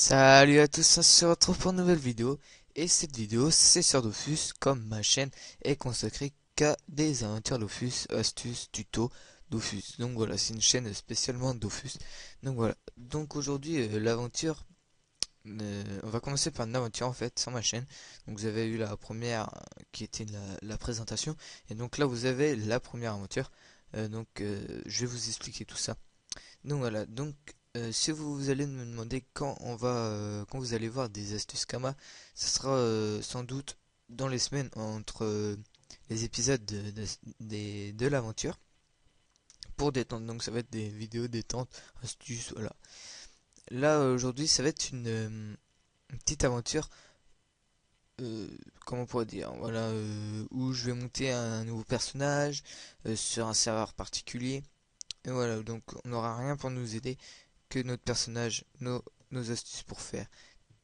Salut à tous, on se retrouve pour une nouvelle vidéo. Et cette vidéo, c'est sur Dofus, comme ma chaîne est consacrée qu'à des aventures Dofus, astuces, tutos Dofus. Donc voilà, c'est une chaîne spécialement Dofus. Donc voilà, donc aujourd'hui, l'aventure, on va commencer par une aventure en fait sur ma chaîne. Donc vous avez eu la première qui était la présentation. Et donc là, vous avez la première aventure. Je vais vous expliquer tout ça. Donc voilà, si vous allez me demander quand vous allez voir des astuces Kama, ce sera sans doute dans les semaines entre les épisodes de l'aventure pour détente. Donc ça va être des vidéos détente, astuces, voilà. Là aujourd'hui ça va être une petite aventure, euh, comment on pourrait dire, voilà, où je vais monter un nouveau personnage sur un serveur particulier. Et voilà, donc on n'aura rien pour nous aider que notre personnage, nos astuces pour faire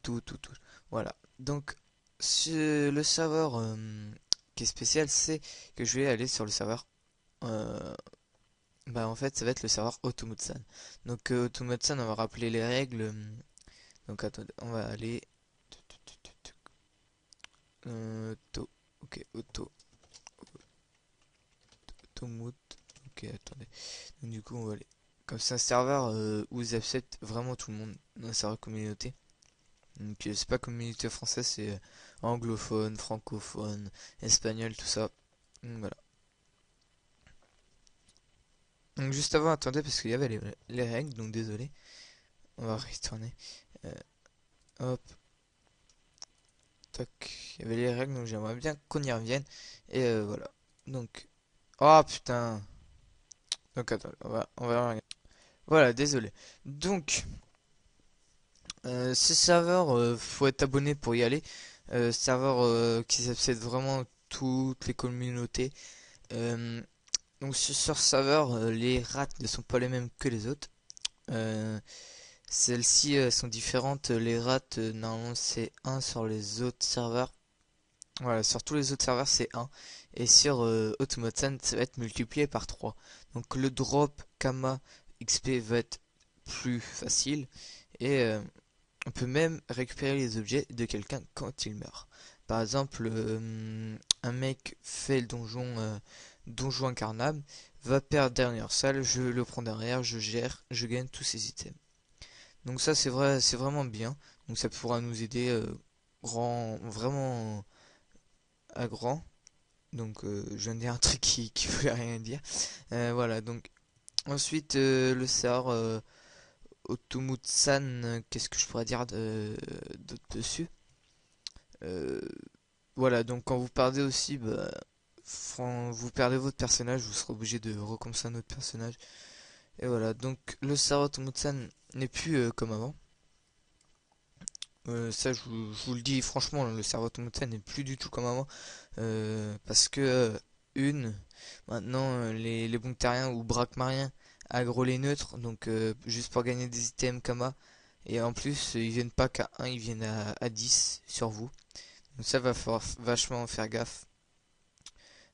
tout. Voilà. Donc, le serveur qui est spécial, c'est que je vais aller sur le serveur. euh, en fait, ça va être le serveur Automotsan. Donc, Automotsan, on va rappeler les règles. Donc, attendez, on va aller. Auto. Ok, Automot. Ok, attendez. Donc, du coup, on va aller. Comme c'est un serveur où ils acceptent vraiment tout le monde. Un serveur communauté. Donc c'est pas communauté française, c'est anglophone, francophone, espagnol, tout ça. Donc voilà. Donc juste avant, attendez, parce qu'il y avait les règles, donc désolé. On va retourner. Euh, hop, toc. Il y avait les règles, donc j'aimerais bien qu'on y revienne. Et voilà. Donc. Oh putain. Donc attends, on va regarder. Voilà, désolé. Donc, ce serveur, faut être abonné pour y aller. Serveur qui s'accède vraiment toutes les communautés. Euh, Donc sur serveur, les rats ne sont pas les mêmes que les autres. Euh, Celles-ci sont différentes. Les rats, normalement c'est un sur les autres serveurs. Voilà, sur tous les autres serveurs c'est un. Et sur Automaton, ça va être multiplié par 3. Donc le drop Kama XP va être plus facile. Et on peut même récupérer les objets de quelqu'un quand il meurt. Par exemple, un mec fait le donjon incarnable, va perdre dernière salle, je le prends derrière, je gère, je gagne tous ses items. Donc ça c'est vrai, c'est vraiment bien. Donc ça pourra nous aider vraiment à grand. Donc je viens de dire un truc qui voulait rien dire. Voilà, donc ensuite le sort Otomutsan, qu'est-ce que je pourrais dire dessus. Euh, voilà, donc quand vous perdez aussi, vous perdez votre personnage, vous serez obligé de recommencer un autre personnage. Et voilà, donc le Sarah Tomutsan n'est plus comme avant. Ça, je vous le dis franchement, le Sarah Tomutsan n'est plus du tout comme avant. Parce que, une, maintenant, les bons terriens ou braquemariens aggro les neutres, donc juste pour gagner des items Kama. Et en plus, ils viennent pas qu'à un, ils viennent à 10 sur vous. Donc ça va falloir vachement faire gaffe.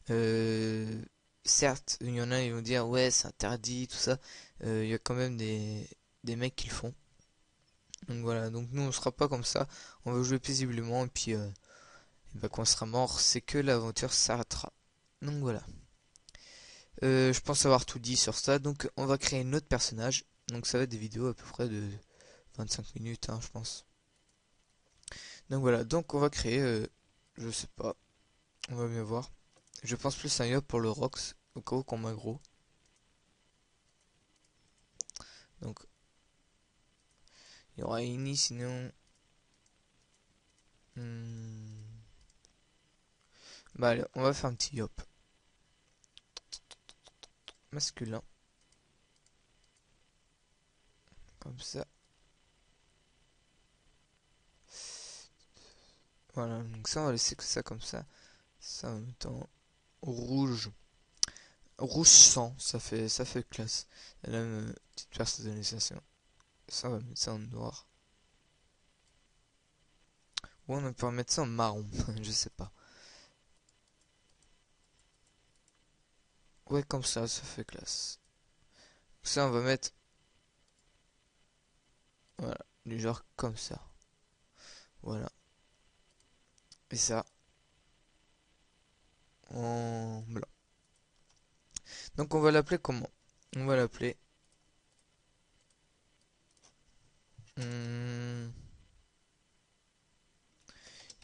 Euh, Certes, il y en a, ils vont dire ouais, c'est interdit, tout ça. Il y a quand même des mecs qui le font. Donc voilà, donc nous on sera pas comme ça. On va jouer paisiblement et puis quand on sera mort, c'est que l'aventure s'arrêtera. Donc voilà. Je pense avoir tout dit sur ça. Donc on va créer un autre personnage. Donc ça va être des vidéos à peu près de 25 minutes, hein, je pense. Donc voilà, donc on va créer, je sais pas, on va bien voir. Je pense plus à un Yop pour le Rox, au cas où qu'on m'aggro. Donc il y aura Ini sinon. hmm, Bah allez, on va faire un petit Yop. Masculin. Comme ça. Voilà, donc ça on va laisser que ça comme ça. Ça en même temps. Rouge. Rouge sang, ça fait classe. Et là, petite personnalisation. Ça on va mettre ça en noir. Ou on peut mettre ça en marron, je sais pas. Ouais, comme ça fait classe. Ça on va mettre. Voilà. du genre comme ça. Voilà. Et ça en blanc. Donc on va l'appeler comment? On va l'appeler hmm,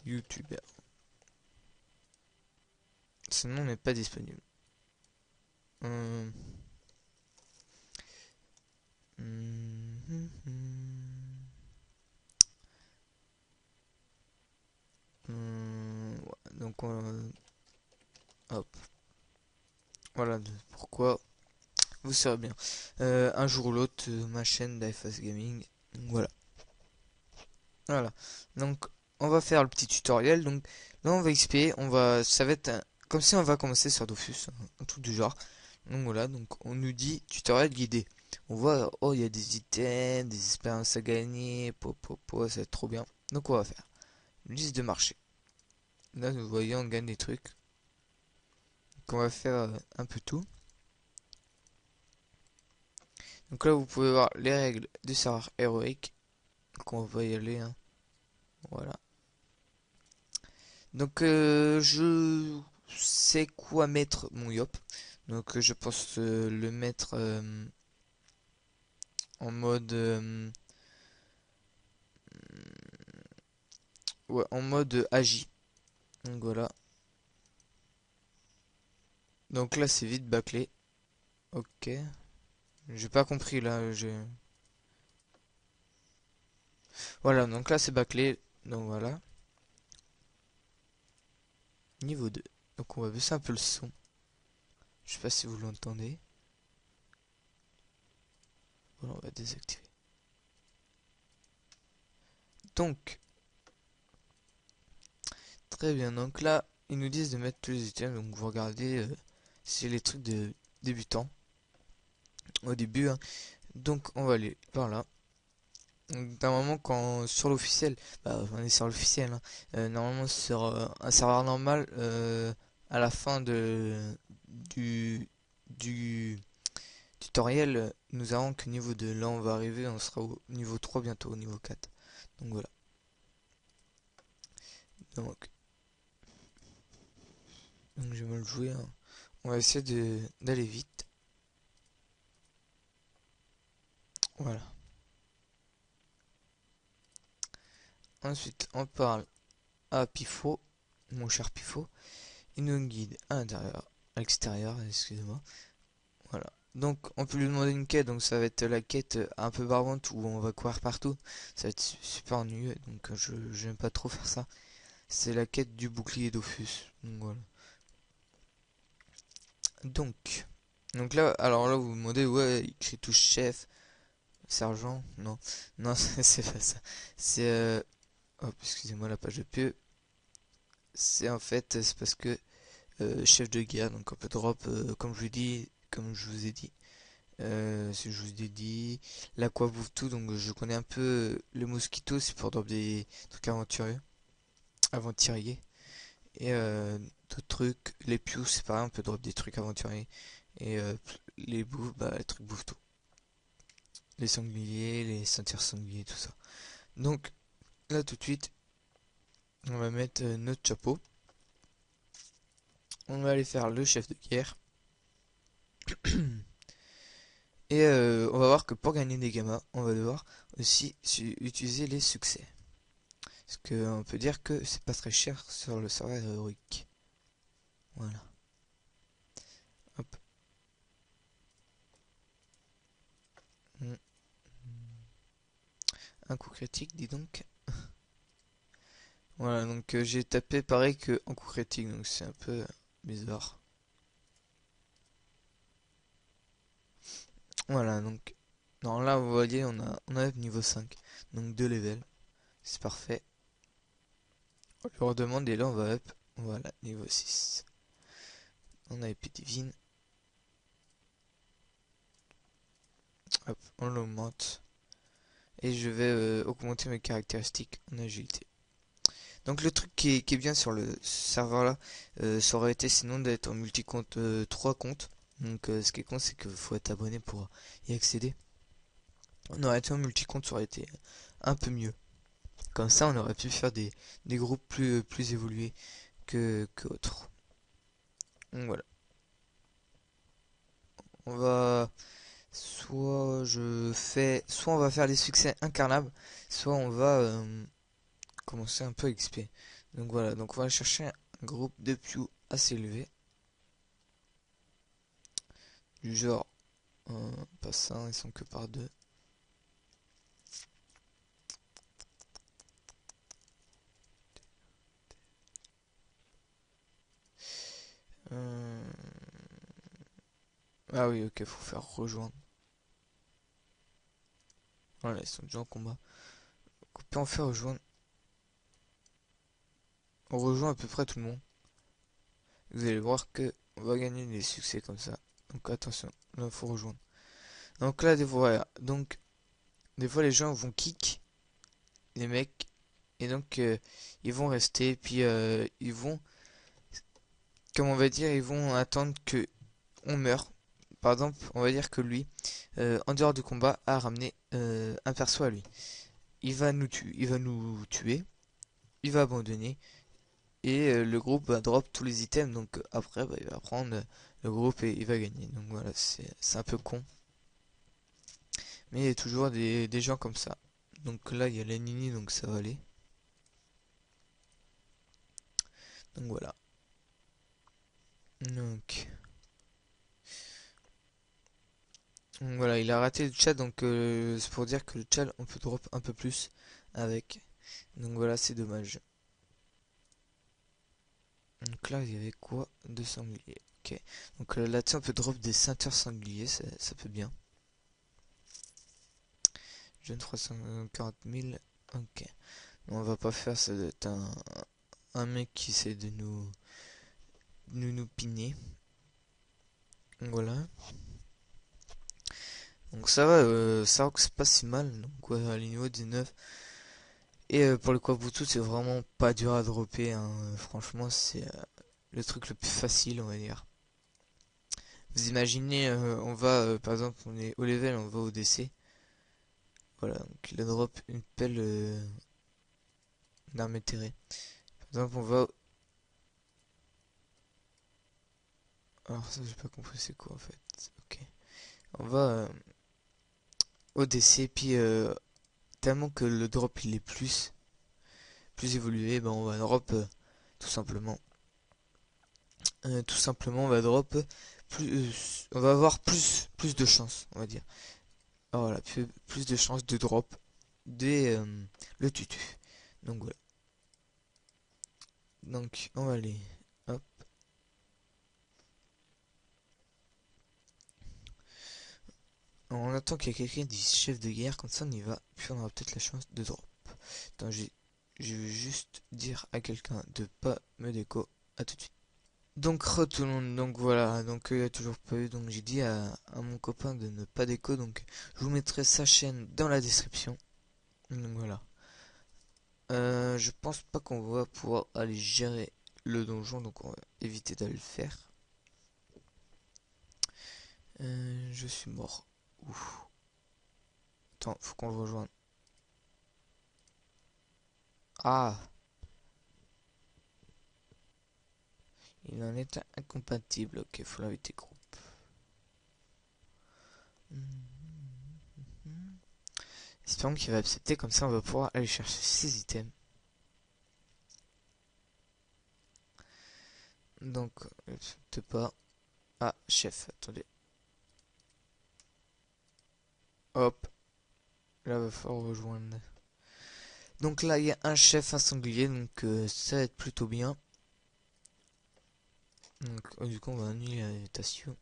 YouTuber. Ce nom n'est pas disponible. Hum, ouais, donc hop. Voilà pourquoi vous serez bien. Un jour ou l'autre, ma chaîne d'IFAS Gaming. Donc, voilà. Voilà. Donc on va faire le petit tutoriel. Donc là on va expliquer. Ça va être comme si on va commencer sur Dofus, un truc du genre. Donc voilà. Donc on nous dit tutoriel guidé. On voit, oh, il y a des items, des expériences à gagner, ça va être trop bien. Donc on va faire une liste de marché. Là nous voyons, on gagne des trucs. Donc on va faire un peu tout. Donc là vous pouvez voir les règles du serveur héroïque. Donc on va y aller, hein. Voilà. Donc je sais quoi mettre mon yop. Donc je pense le mettre en mode ouais, en mode agi. Donc voilà. Donc là c'est vite bâclé. Ok. J'ai pas compris là. Voilà, donc là c'est bâclé. Donc voilà. Niveau 2. Donc on va baisser un peu le son. Je sais pas si vous l'entendez. Voilà, on va désactiver. Donc, très bien. Donc là, ils nous disent de mettre tous les items. Donc vous regardez, c'est les trucs de débutants. Au début, hein. Donc on va aller par là. Donc normalement quand sur l'officiel, bah, on est sur l'officiel, hein. Normalement sur un serveur normal, à la fin du tutoriel, nous avons que niveau 2. Là on va arriver, on sera au niveau 3 bientôt, au niveau 4. Donc voilà. Donc je vais me le jouer, hein. On va essayer d'aller vite. Voilà. Ensuite on parle à Pifo, mon cher Pifo. Il nous guide à l'intérieur, à l'extérieur, excusez-moi. Voilà. Donc on peut lui demander une quête, donc ça va être la quête un peu barbante où on va courir partout. Ça va être super ennuyeux, donc je j'aime pas trop faire ça. C'est la quête du bouclier Dofus. Donc voilà. Donc là, alors là vous vous demandez, ouais, il écrit touche chef, sergent, non, non, c'est pas ça. C'est hop, excusez-moi la page de pub. C'est en fait, c'est parce que chef de guerre, donc on peut drop, comme je vous ai dit. Si je vous ai dit l'aqua bouffe tout, donc je connais un peu le mosquito, c'est pour drop des trucs aventuriers. Et d'autres trucs, les pious, c'est pareil, on peut drop des trucs aventuriers. Et les bouffes, bah les trucs bouffent tout. Les sangliers, les ceintures sangliers, tout ça. Donc là tout de suite, on va mettre notre chapeau. On va aller faire le chef de guerre. Et on va voir que pour gagner des gammas, on va devoir aussi utiliser les succès. Parce qu'on peut dire que c'est pas très cher sur le serveur héroïque. Voilà. Hop. Mm. Un coup critique, dis donc. Voilà, donc j'ai tapé pareil que en coup critique, donc c'est un peu bizarre. Voilà, donc. Non, là, vous voyez, on a niveau 5. Donc 2 levels. C'est parfait. On lui redemande et là, on va up. Voilà, niveau 6. On a épée divine. Hop, on l'augmente. Et je vais augmenter mes caractéristiques en agilité. Donc le truc qui est bien sur le serveur là, ça aurait été sinon d'être en multi-compte 3 comptes. Donc ce qui est con c'est qu'il faut être abonné pour y accéder. On aurait été en multi-compte, ça aurait été un peu mieux. Comme ça, on aurait pu faire des groupes plus évolués que autres. Donc voilà. On va soit on va faire les succès incarnables, soit on va commencer un peu à XP. Donc voilà, donc on va chercher un groupe de Pew assez élevé. Du genre, pas ça, ils sont que par deux. Euh, Ah oui, ok, faut faire rejoindre. Voilà, ils sont déjà en combat. On peut en faire rejoindre. On rejoint à peu près tout le monde. Vous allez voir que on va gagner des succès comme ça. Donc attention, là faut rejoindre. Donc là, des fois, voilà. Donc, des fois les gens vont kick les mecs. Et donc ils vont rester. Puis ils vont, comme on va dire, ils vont attendre que on meurt. Par exemple, on va dire que lui, en dehors du combat, a ramené un perso à lui. Il va nous tuer, il va abandonner, et le groupe va drop tous les items. Donc après, bah, il va prendre le groupe et il va gagner. Donc voilà, c'est un peu con. Mais il y a toujours des gens comme ça. Donc là, il y a la Nini, donc ça va aller. Donc voilà. Donc, voilà, il a raté le chat, donc c'est pour dire que le chat, on peut drop un peu plus avec. Donc voilà, c'est dommage. Donc là, il y avait quoi? 2 sangliers. Ok. Donc là-dessus, on peut drop des ceintures sangliers, ça peut bien. Jeune 340 000. Ok. On va pas faire, ça doit être un mec qui essaie de nous piner. Donc voilà. Donc ça va que c'est pas si mal. Donc ouais, les niveaux 19. Et pour le Kwabutu, c'est vraiment pas dur à dropper, hein. Franchement, c'est le truc le plus facile, on va dire. Vous imaginez, on va, par exemple, on est au level, on va au DC. Voilà, donc il drop une pelle d'armée terrée. Par exemple, on va... Alors ça, j'ai pas compris c'est quoi en fait. Ok. On va au DC, puis tellement que le drop il est plus évolué, ben on va drop tout simplement. Tout simplement, on va drop on va avoir plus de chance, on va dire. Alors voilà, plus de chances de drop dès le tutu. Donc voilà. Donc on va aller. Hop. On attend qu'il y ait quelqu'un du chef de guerre, comme ça on y va. Puis on aura peut-être la chance de drop. Attends, je vais juste dire à quelqu'un de pas me déco. À tout de suite. Donc tout le monde, donc voilà, donc il y a toujours pas eu, donc j'ai dit à mon copain de ne pas déco, donc je vous mettrai sa chaîne dans la description. Donc voilà. Je pense pas qu'on va pouvoir aller gérer le donjon, donc on va éviter d'aller le faire. Je suis mort. Ouf. Attends, faut qu'on le rejoigne. Ah, il en est incompatible. Ok, faut l'inviter groupe. Espérons qu'il va accepter, comme ça on va pouvoir aller chercher ses items. Donc, peut pas. Ah, chef, attendez. Hop, là va falloir rejoindre. Donc là, il y a un chef, un sanglier, donc ça va être plutôt bien. Donc, du coup, on va annuler l'invitation.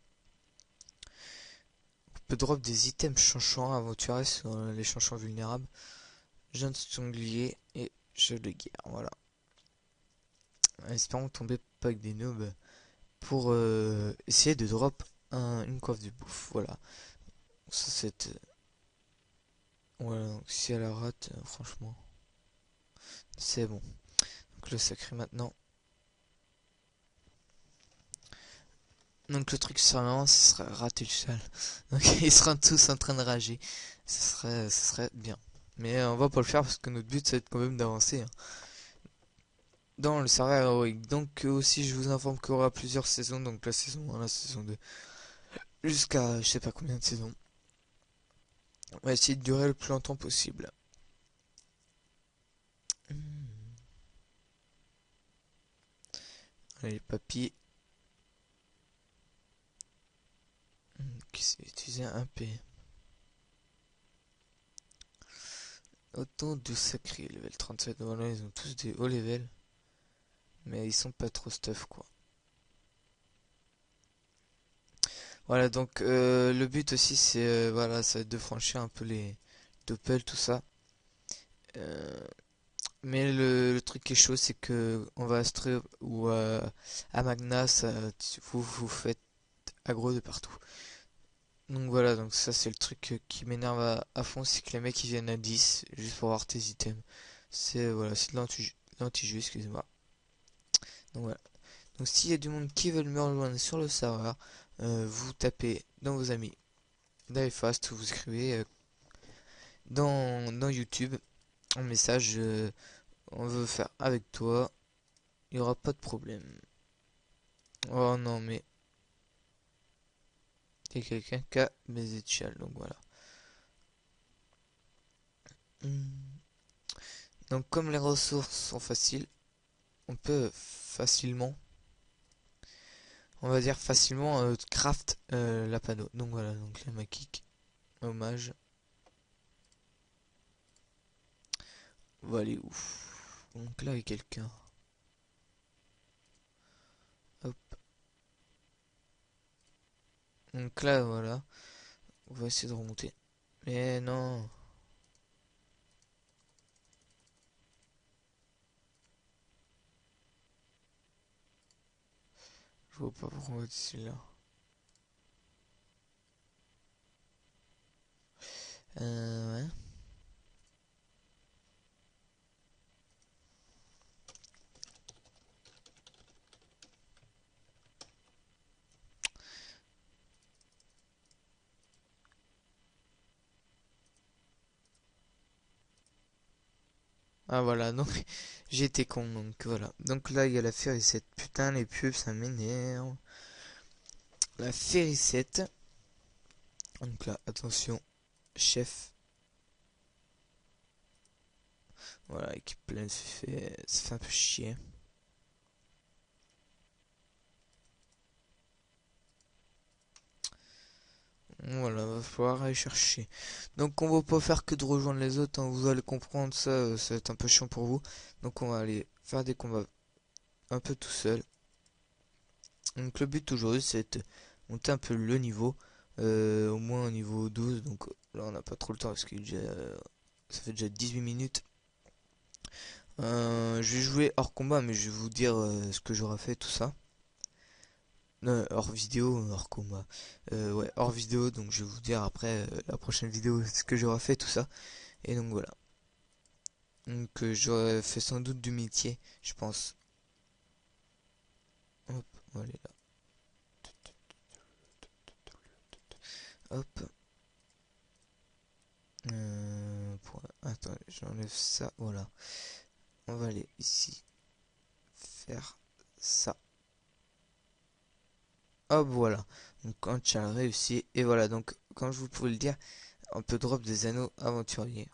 On peut drop des items chanchants aventuriers sur les chanchants vulnérables. Jeune sanglier et jeu de guerre, voilà. Espérons tomber pas avec des noobs pour essayer de drop une coiffe de bouffe, voilà. Ça c'est... Voilà, donc si elle la rate, franchement, c'est bon. Donc le sacré maintenant. Donc le truc seulement, ce serait rater le chal. Donc ils seront tous en train de rager. Ce serait bien. Mais on va pas le faire parce que notre but c'est quand même d'avancer, hein, dans le serveur héroïque. Donc aussi je vous informe qu'il y aura plusieurs saisons. Donc la saison 1, la saison 2. Jusqu'à je sais pas combien de saisons. On va essayer de durer le plus longtemps possible. Allez les papiers. Qui sait utiliser un P. Autant de sacrés, level 37. Voilà, ils ont tous des hauts level. Mais ils sont pas trop stuff quoi. Voilà, donc le but aussi c'est voilà, ça va être de franchir un peu les doppels, tout ça. Euh, mais le truc qui est chaud, c'est que on va à Stray ou à Magna, ça, vous faites aggro de partout. Donc voilà, donc ça c'est le truc qui m'énerve à fond, c'est que les mecs ils viennent à 10 juste pour avoir tes items. C'est voilà, c'est de l'anti-jeu, excusez-moi. Donc voilà. Donc s'il y a du monde qui veut me rejoindre sur le serveur, vous tapez dans vos amis Diefast, vous écrivez dans YouTube un message, on veut faire avec toi, il n'y aura pas de problème. Oh non mais il y a quelqu'un qui a baisé de chial, donc voilà. Donc comme les ressources sont faciles, on peut facilement, on va dire facilement, craft la panneau. Donc voilà, donc là ma kick, hommage, on va aller où? Donc là il y a quelqu'un. Hop. Donc là voilà, on va essayer de remonter. Mais non. Je vois pas pourquoi on va ici là. Ouais. Ah voilà, donc j'ai été con, donc voilà. Donc là il y a la Féricette. Putain les pubs ça m'énerve. La Féricette. Donc là, attention, chef. Voilà, équipe pleine, ça fait un peu chier. Voilà, va falloir aller chercher. Donc on va pas faire que de rejoindre les autres, hein, vous allez comprendre ça, ça va être un peu chiant pour vous. Donc on va aller faire des combats un peu tout seul. Donc le but aujourd'hui c'est de monter un peu le niveau, au moins au niveau 12. Donc là on n'a pas trop le temps parce que ça fait déjà 18 minutes. Je vais jouer hors combat mais je vais vous dire ce que j'aurai fait, tout ça. Hors vidéo, hors combat. Ouais, hors vidéo, donc je vais vous dire après la prochaine vidéo ce que j'aurai fait, tout ça. Et donc voilà. Donc j'aurais fait sans doute du métier, je pense. Hop, on va aller là. Hop. Attends, j'enlève ça, voilà. On va aller ici. Faire ça. Hop, voilà. Donc quand tu as réussi, et voilà, donc comme je vous pouvais le dire, on peut drop des anneaux aventuriers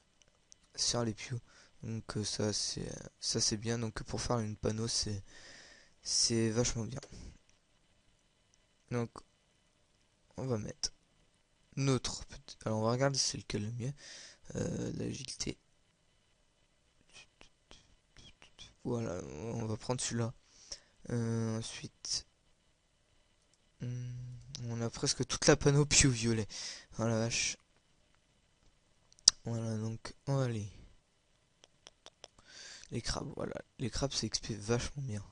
sur les pieux. Donc ça c'est bien. Donc pour faire une panneau, c'est vachement bien. Donc on va mettre notre petit... Alors on va regarder c'est lequel le mieux. L'agilité. Voilà, on va prendre celui-là. Ensuite, on a presque toute la panoplie au violet. Oh la vache. Voilà, donc on va aller. Les crabes, voilà. Les crabes c'est XP vachement bien.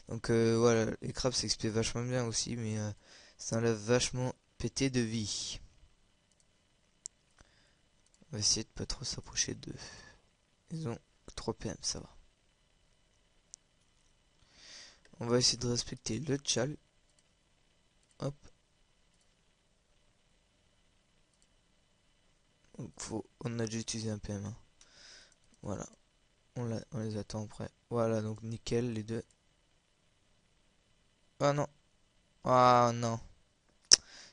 Donc voilà, les crabes c'est XP vachement bien aussi, mais ça enlève vachement pété de vie. On va essayer de pas trop s'approcher d'eux. Ils ont 3 PM, ça va. On va essayer de respecter le tchal. Hop. Donc on a déjà utilisé un PM1. Voilà. On les attend après. Voilà, donc nickel les deux. Ah non. Ah non.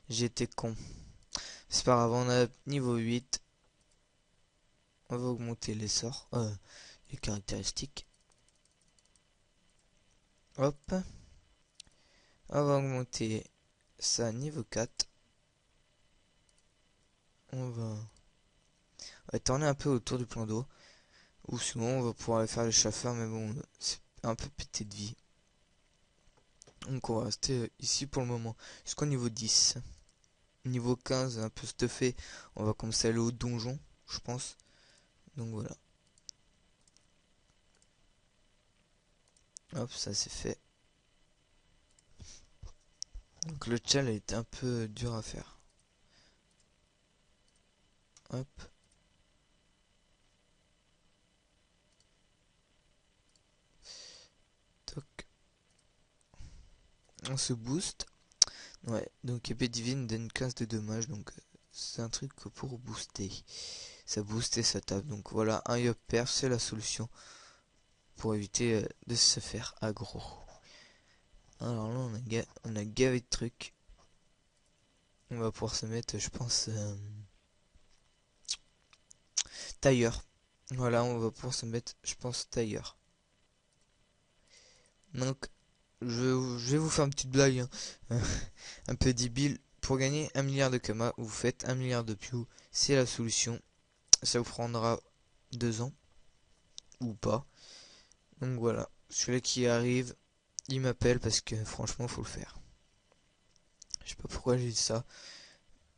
J'étais con. C'est pas grave, on a niveau 8. On va augmenter les sorts. Les caractéristiques. Hop. On va augmenter ça à niveau 4. On va tourner un peu autour du plan d'eau. Ou sinon on va pouvoir aller faire les chasseurs, mais bon, c'est un peu pété de vie. Donc on va rester ici pour le moment. Jusqu'au niveau 10. Niveau 15, un peu stuffé. On va commencer à aller au donjon, je pense. Donc voilà. Hop, ça c'est fait. Donc le challenge est un peu dur à faire. Hop. Toc. On se booste. Ouais, donc épée divine donne 15 de dommages. Donc c'est un truc pour booster. Ça booste et ça tape. Donc voilà, un yop perf, c'est la solution. Pour éviter de se faire aggro. Alors là, on a gavé de trucs. On va pouvoir se mettre, je pense, tailleur. Voilà, on va pouvoir se mettre, je pense, tailleur. Donc, je vais vous faire une petite blague, hein. Un peu débile. Pour gagner 1 milliard de Kama, vous faites 1 milliard de Pew. C'est la solution. Ça vous prendra 2 ans. Ou pas. Donc voilà. Celui-là qui arrive, il m'appelle parce que franchement, faut le faire. Je sais pas pourquoi j'ai dit ça.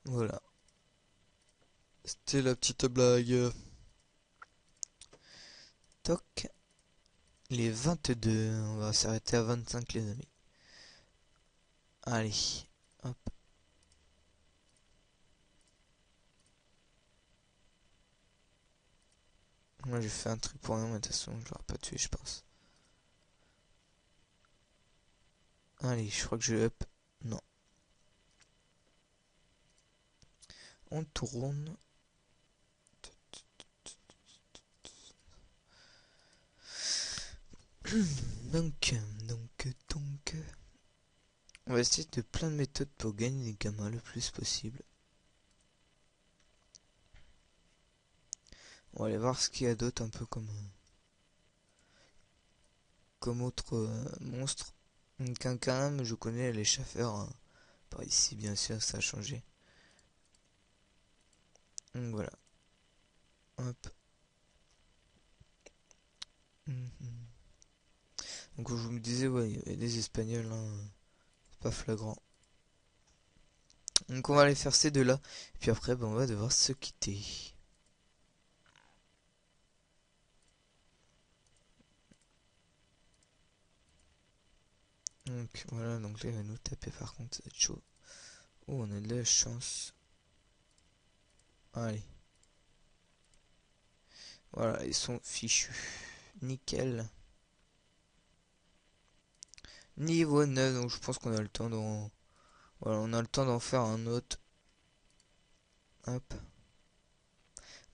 Voilà. C'était la petite blague. Toc. Les 22. On va s'arrêter à 25 les amis. Allez. Hop. Moi j'ai fait un truc pour rien, mais de toute façon je l'aurais pas tué je pense. Allez, je crois que je up. Non. On tourne. Donc. On va essayer de plein de méthodes pour gagner les gamins le plus possible. On va aller voir ce qu'il y a d'autre un peu comme autre monstre. Quinquin, je connais les chasseurs. Hein. Par ici, bien sûr, ça a changé. Donc voilà. Hop. Donc je me disais, ouais, il y a des Espagnols, hein, c'est pas flagrant. Donc on va aller faire ces deux-là. Et puis après, ben, on va devoir se quitter. Donc voilà, donc là il va nous taper par contre, ça va être chaud. Oh, on a de la chance. Allez. Voilà, ils sont fichus. Nickel. Niveau 9, donc je pense qu'on a le temps d'en... Voilà, on a le temps d'en faire un autre. Hop.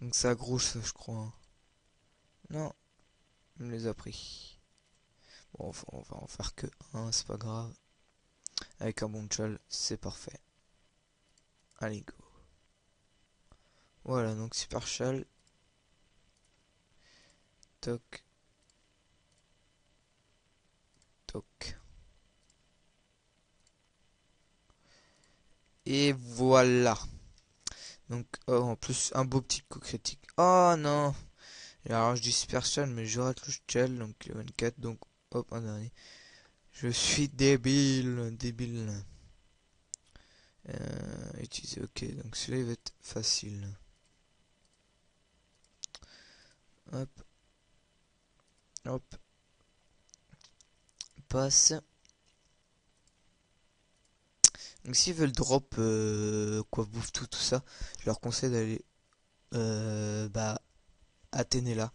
Donc ça grosse, je crois. Hein. Non, on les a pris. Bon, on va en faire que un, c'est pas grave. Avec un bon chal, c'est parfait. Allez, go. Voilà, donc super chal. Toc. Toc. Et voilà. Donc, oh, en plus, un beau petit coup critique. Oh non. Alors, je dis super chal, mais je rate le chal, donc le 24, donc hop, un dernier. Je suis débile, débile. Utiliser, ok, donc celui-là il va être facile. Hop, hop, passe. Donc s'ils veulent drop quoi bouffe tout ça, je leur conseille d'aller bah Athénée là.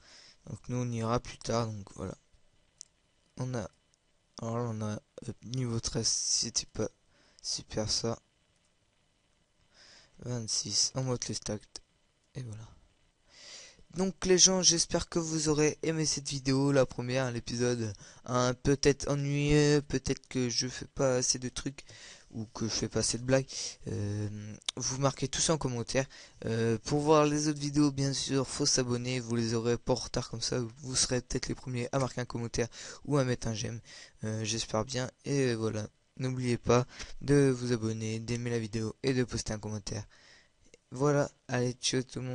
Donc nous on ira plus tard, donc voilà. On a alors là, on a niveau 13, super ça. 26, on monte le stack. Et voilà. Donc les gens, j'espère que vous aurez aimé cette vidéo, la première, l'épisode 1, peut-être ennuyeux, peut-être que je fais pas assez de trucs, ou que je fais pas assez de blagues. Vous marquez tout ça en commentaire. Pour voir les autres vidéos, bien sûr, faut s'abonner, vous les aurez pas en retard comme ça, vous serez peut-être les premiers à marquer un commentaire ou à mettre un j'aime. J'espère bien, et voilà. N'oubliez pas de vous abonner, d'aimer la vidéo et de poster un commentaire. Voilà, allez, ciao tout le monde.